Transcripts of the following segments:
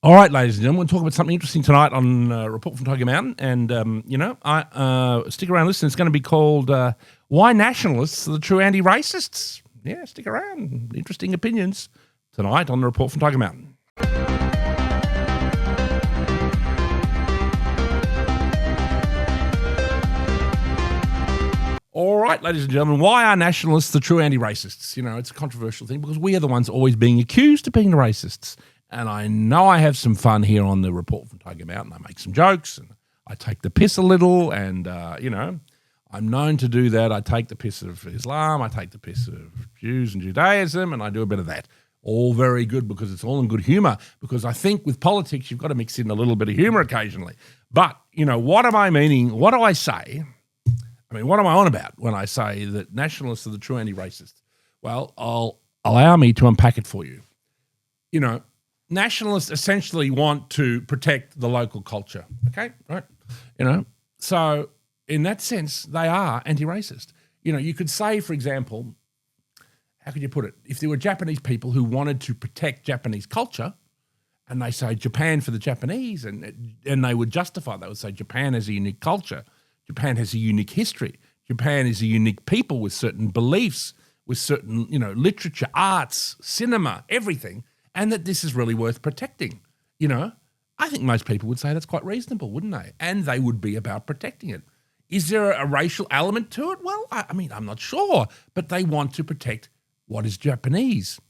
All right, ladies and gentlemen, we'll talk about something interesting tonight on Report from Tiger Mountain. And, stick around, listen. It's going to be called Why Nationalists Are the True Anti-Racists. Yeah, stick around. Interesting opinions tonight on the Report from Tiger Mountain. All right, ladies and gentlemen, why are nationalists the true anti-racists? You know, it's a controversial thing because we are the ones always being accused of being the racists. And I know I have some fun here on the Report from Tiger Mountain. I make some jokes and I take the piss a little and, I'm known to do that. I take the piss of Islam, I take the piss of Jews and Judaism, and I do a bit of that. All very good because it's all in good humour, because I think with politics you've got to mix in a little bit of humour occasionally. But, what am I meaning? What do I say? What am I on about when I say that nationalists are the true anti-racists? Well, allow me to unpack it for you. Nationalists essentially want to protect the local culture, okay, right? So in that sense, they are anti-racist. You could say, for example, how could you put it? If there were Japanese people who wanted to protect Japanese culture, and they say Japan for the Japanese, and they would justify, they would say Japan has a unique culture, Japan has a unique history, Japan is a unique people with certain beliefs, with certain, literature, arts, cinema, everything, and that this is really worth protecting. I think most people would say that's quite reasonable, wouldn't they? And they would be about protecting it. Is there a racial element to it? Well, I'm not sure, but they want to protect what is Japanese.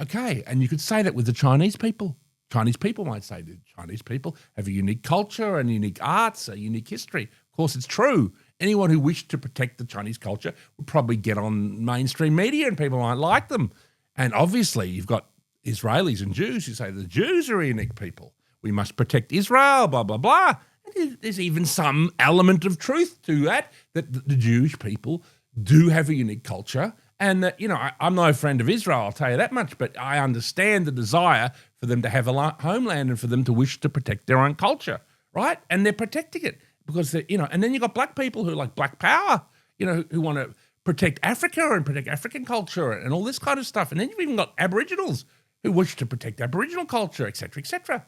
Okay, and you could say that with the Chinese people. Chinese people might say that Chinese people have a unique culture and unique arts, a unique history. Of course, it's true. Anyone who wished to protect the Chinese culture would probably get on mainstream media and people might like them. And obviously, you've got Israelis and Jews who say the Jews are unique people. We must protect Israel, blah, blah, blah. And there's even some element of truth to that the Jewish people do have a unique culture. And that, I'm no friend of Israel, I'll tell you that much, but I understand the desire for them to have a homeland and for them to wish to protect their own culture, right? And they're protecting it because, and then you've got black people who like black power, who want to protect Africa and protect African culture and all this kind of stuff. And then you've even got Aboriginals who wish to protect Aboriginal culture, et cetera, et cetera.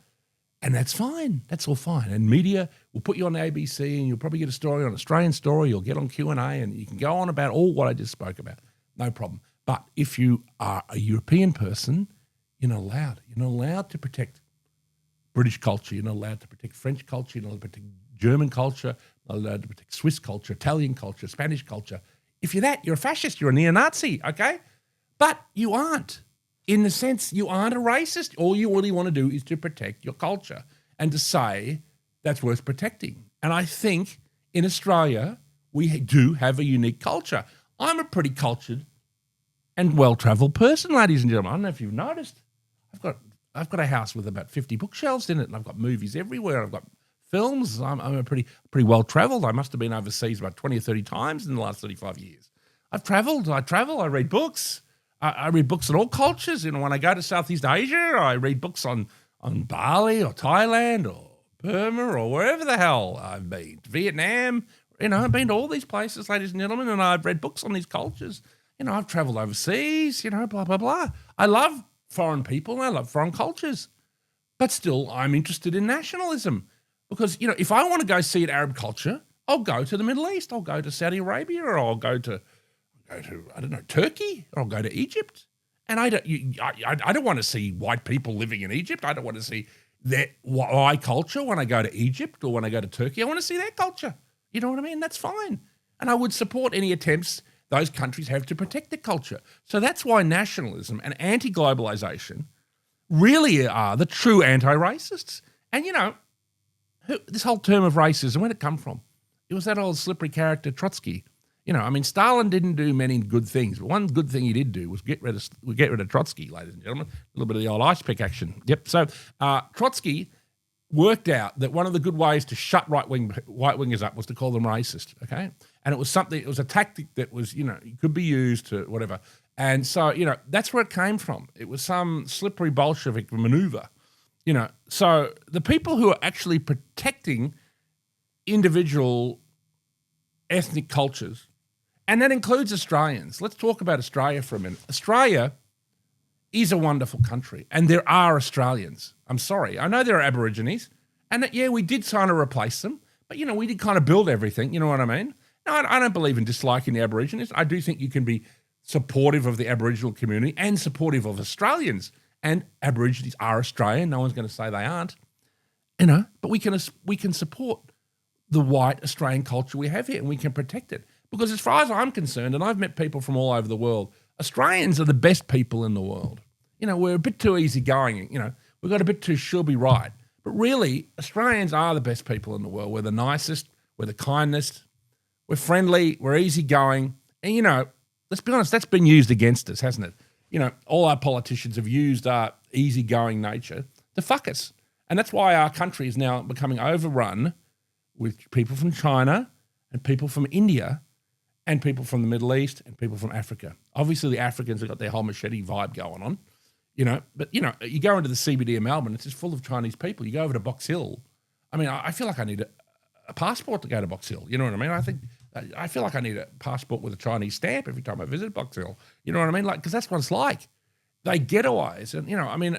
And that's fine. That's all fine. And media will put you on the ABC and you'll probably get a story on Australian Story. You'll get on Q&A and you can go on about all what I just spoke about. No problem. But if you are a European person, you're not allowed. You're not allowed to protect British culture. You're not allowed to protect French culture. You're not allowed to protect German culture. You're not allowed to protect Swiss culture, Italian culture, Spanish culture. If you're that, you're a fascist. You're a neo-Nazi, okay? But you aren't. In the sense, you aren't a racist. All you really want to do is to protect your culture and to say that's worth protecting. And I think in Australia, we do have a unique culture. I'm a pretty cultured and well-travelled person, ladies and gentlemen. I don't know if you've noticed. I've got a house with about 50 bookshelves in it, and I've got movies everywhere. I've got films. I'm a pretty well-travelled. I must have been overseas about 20 or 30 times in the last 35 years. I've travelled. I read books. I read books on all cultures. When I go to Southeast Asia, I read books on Bali or Thailand or Burma or wherever the hell I've been. Vietnam. I've been to all these places, ladies and gentlemen, and I've read books on these cultures. I've travelled overseas, blah, blah, blah. I love foreign people and I love foreign cultures. But still, I'm interested in nationalism because, if I want to go see an Arab culture, I'll go to the Middle East. I'll go to Saudi Arabia or I'll go to Turkey, or I'll go to Egypt. And I don't want to see white people living in Egypt. I don't want to see my culture when I go to Egypt or when I go to Turkey. I want to see their culture. You know what I mean? That's fine. And I would support any attempts those countries have to protect their culture. So that's why nationalism and anti-globalization really are the true anti-racists. And, this whole term of racism, where'd it come from? It was that old slippery character Trotsky. Stalin didn't do many good things, but one good thing he did do was get rid of Trotsky, ladies and gentlemen. A little bit of the old ice pick action. Yep. So Trotsky worked out that one of the good ways to shut right-wingers up was to call them racist, okay? And it was a tactic that was, could be used to whatever. And so, that's where it came from. It was some slippery Bolshevik maneuver, So the people who are actually protecting individual ethnic cultures, and that includes Australians. Let's talk about Australia for a minute. Australia is a wonderful country, and there are Australians, I'm sorry. I know there are Aborigines, and that, yeah, we did try to replace them, but, you know, we did kind of build everything. You know what I mean? No, I don't believe in disliking the Aborigines. I do think you can be supportive of the Aboriginal community and supportive of Australians. And Aborigines are Australian. No one's going to say they aren't. You know, but we can support the white Australian culture we have here, and we can protect it. Because as far as I'm concerned, and I've met people from all over the world, Australians are the best people in the world. You know, we're a bit too easygoing. You know, we've got a bit too she'll be right. But really, Australians are the best people in the world. We're the nicest. We're the kindest. We're friendly. We're easygoing. And, you know, let's be honest, that's been used against us, hasn't it? You know, all our politicians have used our easygoing nature to fuck us. And that's why our country is now becoming overrun with people from China and people from India and people from the Middle East and people from Africa. Obviously, the Africans have got their whole machete vibe going on, you know. But, you know, you go into the CBD of Melbourne, it's just full of Chinese people. You go over to Box Hill. I mean, I feel like I need a passport to go to Box Hill. You know what I mean? I feel like I need a passport with a Chinese stamp every time I visit Box Hill. You know what I mean? Like, because that's what it's like. They ghettoise. And, you know, I mean,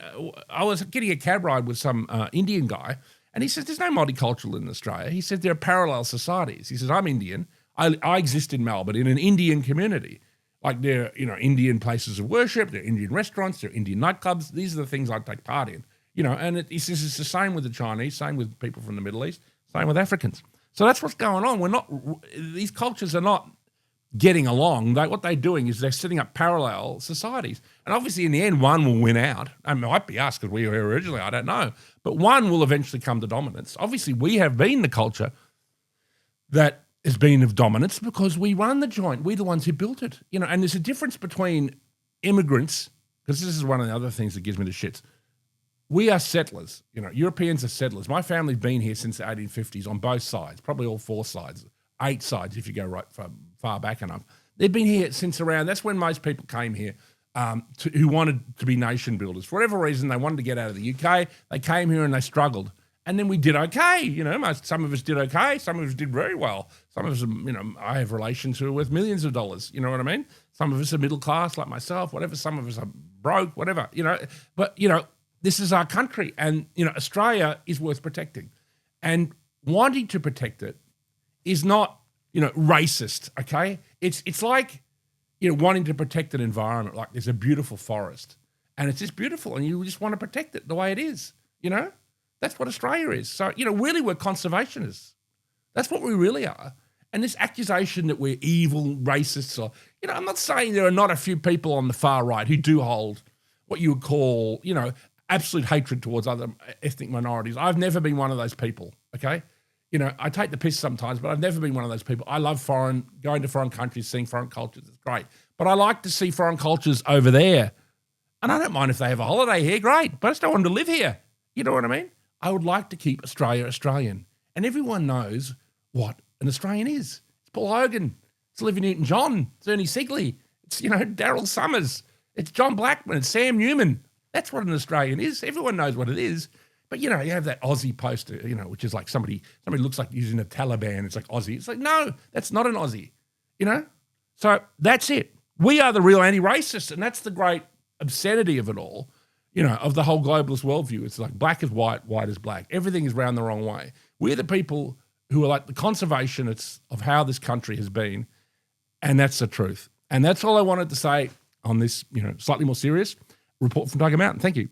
I was getting a cab ride with some Indian guy, and he says, there's no multicultural in Australia. He said there are parallel societies. He says, I'm Indian. I exist in Melbourne in an Indian community. Like there are, you know, Indian places of worship, there are Indian restaurants, there are Indian nightclubs. These are the things I take part in. You know, and he says it's the same with the Chinese, same with people from the Middle East, same with Africans. So that's what's going on. These cultures are not getting along. What they're doing is they're setting up parallel societies. And obviously in the end, one will win out. It might be us because we were here originally, I don't know. But one will eventually come to dominance. Obviously we have been the culture that has been of dominance because we run the joint. We're the ones who built it. You know, and there's a difference between immigrants, because this is one of the other things that gives me the shits. We are settlers. You know, Europeans are settlers. My family's been here since the 1850s on both sides, probably all four sides, 8 sides if you go right far back enough. They've been here since around, that's when most people came here who wanted to be nation builders. For whatever reason, they wanted to get out of the UK. They came here and they struggled. And then we did okay. You know, some of us did okay. Some of us did very well. Some of us, you know, I have relations who are worth millions of dollars. You know what I mean? Some of us are middle class like myself, whatever. Some of us are broke, whatever, you know. But, you know, this is our country, and, you know, Australia is worth protecting. And wanting to protect it is not, you know, racist, okay? It's like, you know, wanting to protect an environment. Like there's a beautiful forest, and it's just beautiful, and you just want to protect it the way it is, you know? That's what Australia is. So, you know, really we're conservationists. That's what we really are. And this accusation that we're evil, racists, or, you know, I'm not saying there are not a few people on the far right who do hold what you would call, you know, absolute hatred towards other ethnic minorities. I've never been one of those people, okay? You know, I take the piss sometimes, but I've never been one of those people. I love going to foreign countries, seeing foreign cultures. It's great. But I like to see foreign cultures over there. And I don't mind if they have a holiday here, great. But I just don't want them to live here. You know what I mean? I would like to keep Australia Australian. And everyone knows what an Australian is. It's Paul Hogan. It's Olivia Newton-John. It's Ernie Sigley. It's, you know, Daryl Summers. It's John Blackman. It's Sam Newman. That's what an Australian is. Everyone knows what it is. But, you know, you have that Aussie poster, you know, which is like somebody looks like using a Taliban. It's like Aussie. It's like, no, that's not an Aussie, you know? So that's it. We are the real anti-racists, and that's the great obscenity of it all, you know, of the whole globalist worldview. It's like black is white, white is black. Everything is round the wrong way. We're the people who are like the conservationists of how this country has been, and that's the truth. And that's all I wanted to say on this, you know, slightly more serious report from Tiger Mountain. Thank you.